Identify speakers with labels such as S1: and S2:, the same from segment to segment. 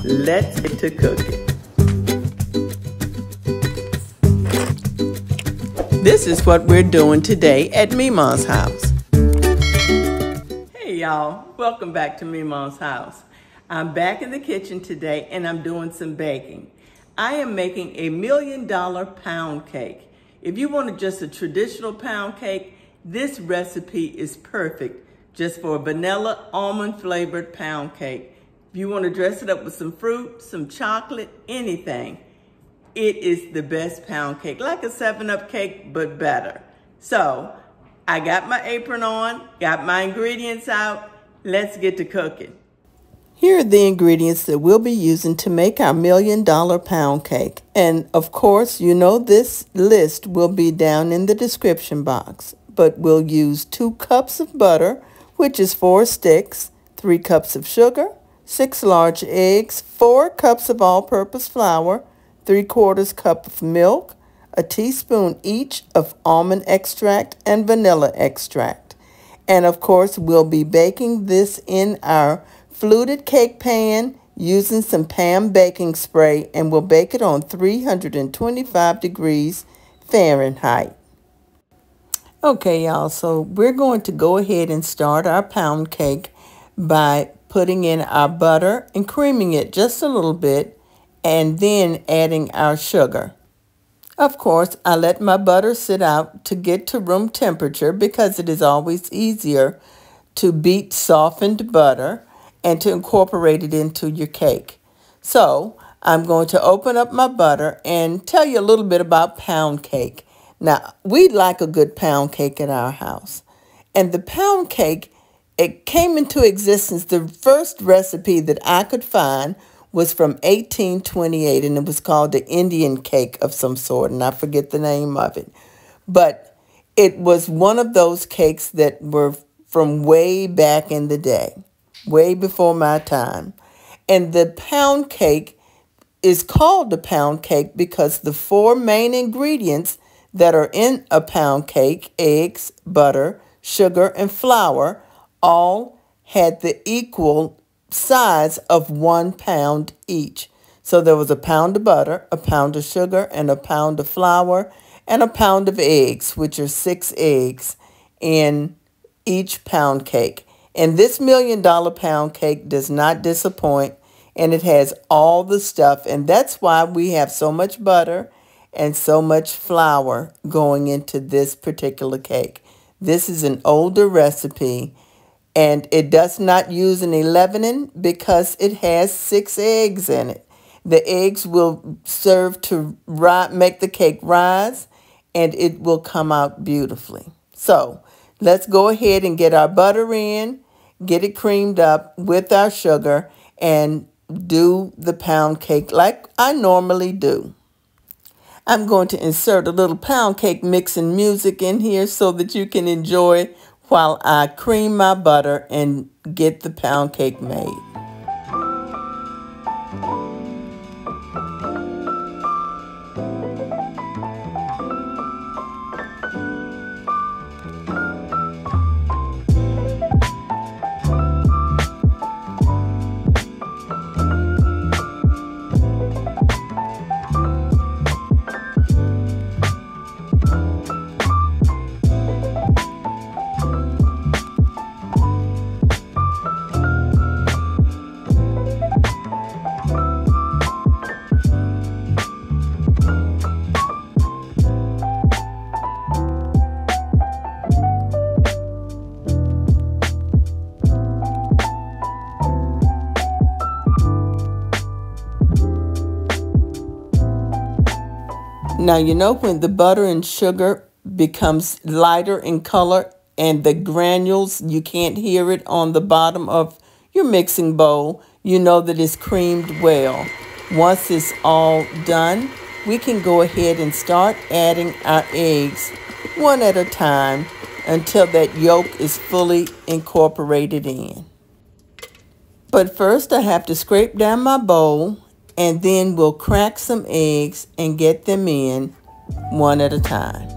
S1: Let's get to cooking. This is what we're doing today at Memaw's house. Hey y'all, welcome back to Memaw's house. I'm back in the kitchen today and I'm doing some baking. I am making a $1 million pound cake. If you want just a traditional pound cake, this recipe is perfect just for a vanilla almond flavored pound cake. If you want to dress it up with some fruit, some chocolate, anything, it is the best pound cake, like a 7-Up cake, but better. So, I got my apron on, got my ingredients out. Let's get to cooking. Here are the ingredients that we'll be using to make our $1 million pound cake. And of course, you know this list will be down in the description box. But we'll use 2 cups of butter, which is 4 sticks, 3 cups of sugar, 6 large eggs, 4 cups of all-purpose flour, 3/4 cup of milk, a teaspoon each of almond extract and vanilla extract. And of course, we'll be baking this in our fluted cake pan using some Pam baking spray, and we'll bake it on 325 degrees Fahrenheit. Okay, y'all, so we're going to go ahead and start our pound cake by putting in our butter and creaming it just a little bit, and then adding our sugar. Of course, I let my butter sit out to get to room temperature because it is always easier to beat softened butter and to incorporate it into your cake. So, I'm going to open up my butter and tell you a little bit about pound cake. Now, we like a good pound cake at our house. And the pound cake, it came into existence, the first recipe that I could find was from 1828, and it was called the Indian cake of some sort, and I forget the name of it. But it was one of those cakes that were from way back in the day, way before my time. And the pound cake is called the pound cake because the 4 main ingredients that are in a pound cake, eggs, butter, sugar, and flour, all had the equal size of 1 pound each. So there was a pound of butter, a pound of sugar, and a pound of flour, and a pound of eggs, which are 6 eggs in each pound cake. And this $1 million pound cake does not disappoint, and it has all the stuff, and that's why we have so much butter and so much flour going into this particular cake. This is an older recipe, and it does not use an leavening because it has 6 eggs in it. The eggs will serve to make the cake rise, and it will come out beautifully. So let's go ahead and get our butter in, get it creamed up with our sugar, and do the pound cake like I normally do. I'm going to insert a little pound cake mixing music in here so that you can enjoy while I cream my butter and get the pound cake made. Now, you know when the butter and sugar becomes lighter in color and the granules, you can't hear it on the bottom of your mixing bowl, you know that it's creamed well. Once it's all done, we can go ahead and start adding our eggs one at a time until that yolk is fully incorporated in. But first I have to scrape down my bowl, and then we'll crack some eggs and get them in one at a time.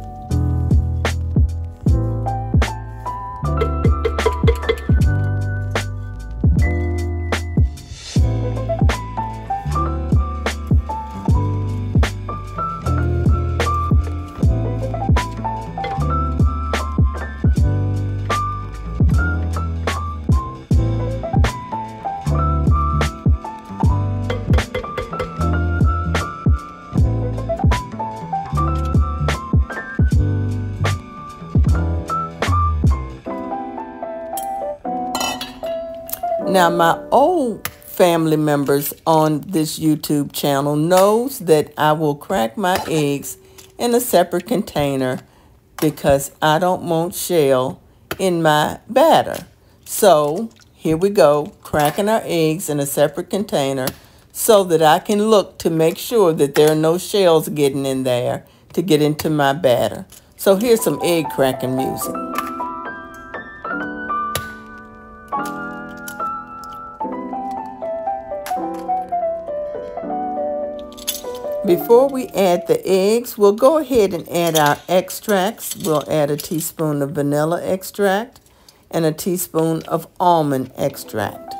S1: Now, my old family members on this YouTube channel knows that I will crack my eggs in a separate container because I don't want shell in my batter. So here we go, cracking our eggs in a separate container so that I can look to make sure that there are no shells getting in there to get into my batter. So here's some egg cracking music. Before we add the eggs, we'll go ahead and add our extracts. We'll add a teaspoon of vanilla extract and a teaspoon of almond extract.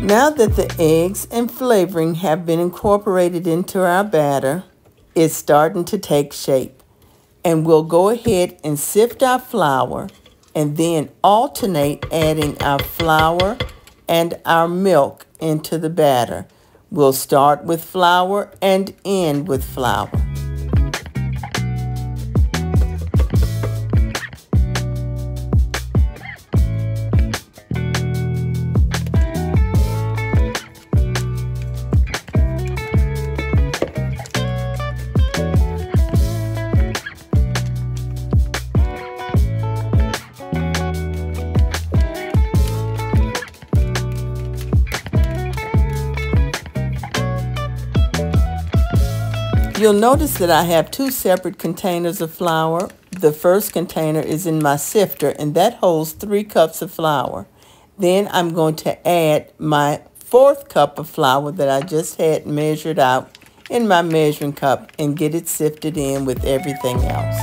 S1: Now that the eggs and flavoring have been incorporated into our batter, it's starting to take shape. And we'll go ahead and sift our flour and then alternate adding our flour and our milk into the batter. We'll start with flour and end with flour. You'll notice that I have two separate containers of flour. The first container is in my sifter, and that holds 3 cups of flour. Then I'm going to add my 4th cup of flour that I just had measured out in my measuring cup and get it sifted in with everything else.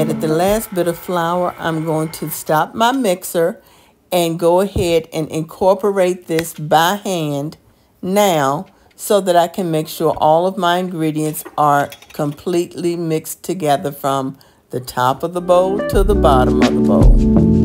S1: ahead at the last bit of flour, I'm going to stop my mixer and go ahead and incorporate this by hand now so that I can make sure all of my ingredients are completely mixed together from the top of the bowl to the bottom of the bowl.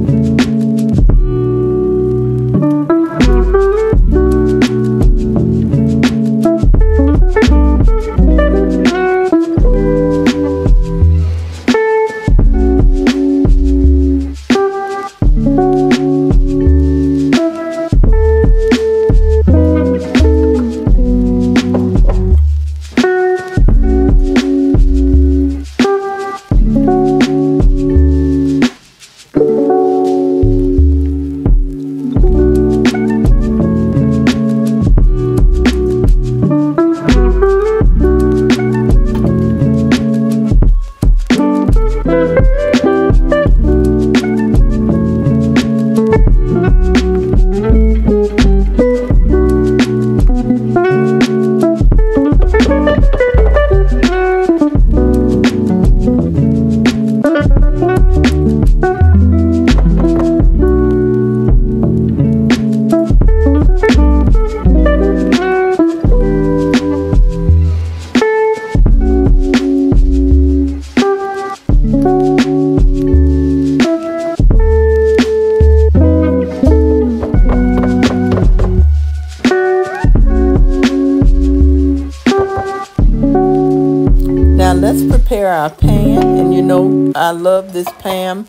S1: Let's prepare our pan, and you know I love this pan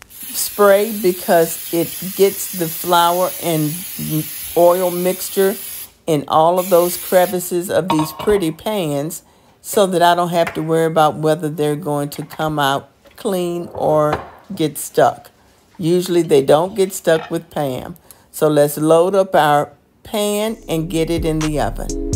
S1: spray because it gets the flour and oil mixture in all of those crevices of these pretty pans so that I don't have to worry about whether they're going to come out clean or get stuck. Usually they don't get stuck with Pam. So let's load up our pan and get it in the oven.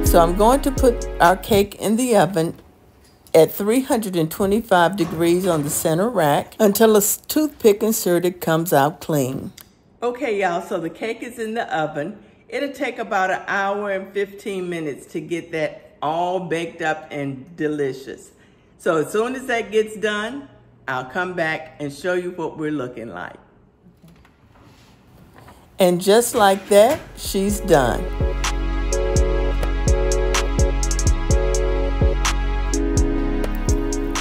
S1: So I'm going to put our cake in the oven at 325 degrees on the center rack until a toothpick inserted comes out clean. Okay, y'all, so the cake is in the oven. It'll take about an hour and 15 minutes to get that all baked up and delicious. So as soon as that gets done, I'll come back and show you what we're looking like. And just like that, she's done.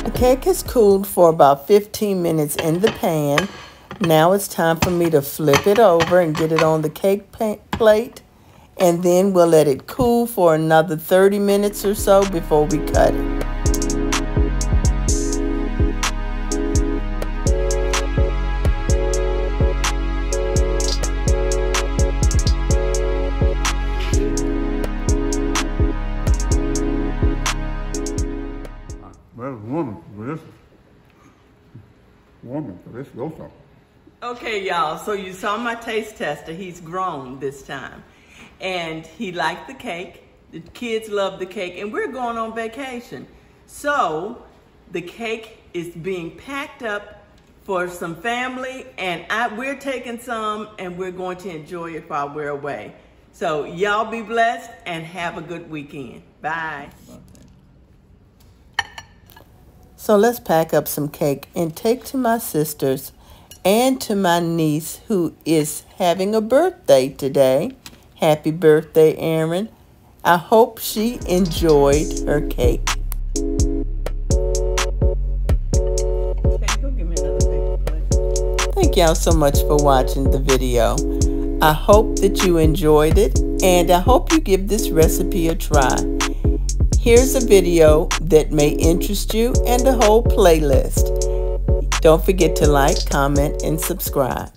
S1: The cake has cooled for about 15 minutes in the pan. Now it's time for me to flip it over and get it on the cake plate. And then we'll let it cool for another 30 minutes or so before we cut it. Okay, y'all, so you saw my taste tester. He's grown this time. And he liked the cake. The kids love the cake. And we're going on vacation. So the cake is being packed up for some family. And we're taking some and we're going to enjoy it while we're away. So y'all be blessed and have a good weekend. Bye. So let's pack up some cake and take to my sisters and to my niece who is having a birthday today. Happy birthday, Erin. I hope she enjoyed her cake. Thank y'all so much for watching the video. I hope that you enjoyed it, and I hope you give this recipe a try. Here's a video that may interest you and a whole playlist. Don't forget to like, comment, and subscribe.